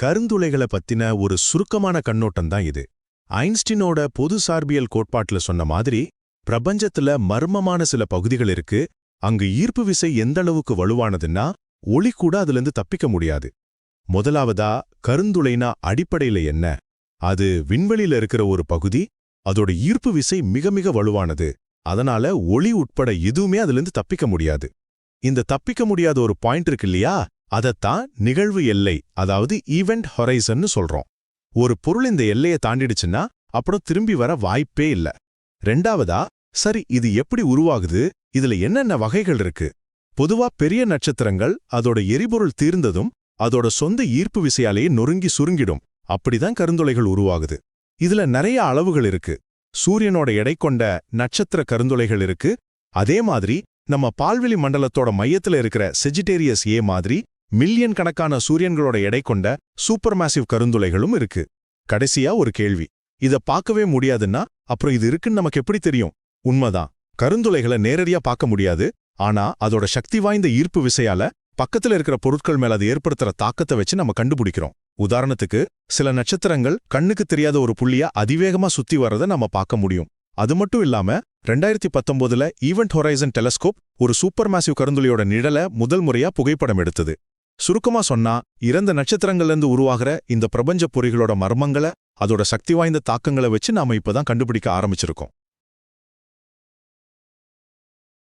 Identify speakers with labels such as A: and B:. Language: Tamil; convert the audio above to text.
A: கருந்துளைகளை பத்தின ஒரு சுருக்கமான கண்ணோட்டம் தான் இது. ஐன்ஸ்டீனோட பொது சார்பியல் கோட்பாட்டுல சொன்ன மாதிரி பிரபஞ்சத்துல மர்மமான சில பகுதிகள் இருக்கு. அங்கு ஈர்ப்பு விசை எந்த அளவுக்கு வலுவானதுன்னா ஒளி கூட அதிலிருந்து தப்பிக்க முடியாது. முதலாவதா கருந்துளைனா அடிப்படையில என்ன? அது விண்வெளியில இருக்கிற ஒரு பகுதி. அதோட ஈர்ப்பு விசை மிக மிக வலுவானது. அதனால ஒளி உட்பட எதுவுமே அதிலிருந்து தப்பிக்க முடியாது. இந்த தப்பிக்க முடியாத ஒரு பாயிண்ட் இருக்கு இல்லையா, அதத்தான் நிகழ்வு எல்லை, அதாவது ஈவெண்ட் ஹொரைசன்னு சொல்றோம். ஒரு பொருள் இந்த எல்லையை தாண்டிடுச்சுன்னா அப்புறம் திரும்பி வர வாய்ப்பே இல்ல. ரெண்டாவதா, சரி இது எப்படி உருவாகுது, இதுல என்னென்ன வகைகள் இருக்கு? பொதுவா பெரிய நட்சத்திரங்கள் அதோட எரிபொருள் தீர்ந்ததும் அதோட சொந்த ஈர்ப்பு விசையாலேயே நொறுங்கி சுருங்கிடும். அப்படிதான் கருந்துளைகள் உருவாகுது. இதுல நிறைய அளவுகள் இருக்கு. சூரியனோட எடை கொண்ட நட்சத்திர கருந்துளைகள் இருக்கு. அதே மாதிரி நம்ம பால்வெளி மண்டலத்தோட மையத்துல இருக்கிற செஜிடேரியஸ் ஏ மாதிரி மில்லியன் கணக்கான சூரியன்களோட எடை கொண்ட சூப்பர் மேசிவ் கருந்துளைகளும் இருக்கு. கடைசியா ஒரு கேள்வி, இத பார்க்கவே முடியாதுன்னா அப்புறம் இது இருக்குன்னு நமக்கு எப்படி தெரியும்? உண்மைதான், கருந்துளைகளை நேரடியா பார்க்க முடியாது. ஆனா அதோட சக்தி வாய்ந்த ஈர்ப்பு விசையால பக்கத்துல இருக்கிற பொருட்கள் மேல அது ஏற்படுத்துற தாக்கத்தை வச்சு நம்ம கண்டுபிடிக்கிறோம். உதாரணத்துக்கு, சில நட்சத்திரங்கள் கண்ணுக்கு தெரியாத ஒரு புள்ளியா அதிவேகமா சுத்தி வர்றதை நம்ம பார்க்க முடியும். அது மட்டும் இல்லாம 2019 ஈவெண்ட் ஹொரைசன் டெலஸ்கோப் ஒரு சூப்பர் மேசிவ் கருந்துளையோட நிழலை முதல் முறையா புகைப்படம் எடுத்தது. சுருக்கமா சொன்னா, இறந்த நட்சத்திரங்கள்லேருந்து உருவாகிற இந்த பிரபஞ்ச பொறிகளோட மர்மங்களை, அதோட சக்தி வாய்ந்த தாக்கங்களை வச்சு நாம இப்பதான் கண்டுபிடிக்க ஆரம்பிச்சிருக்கோம்.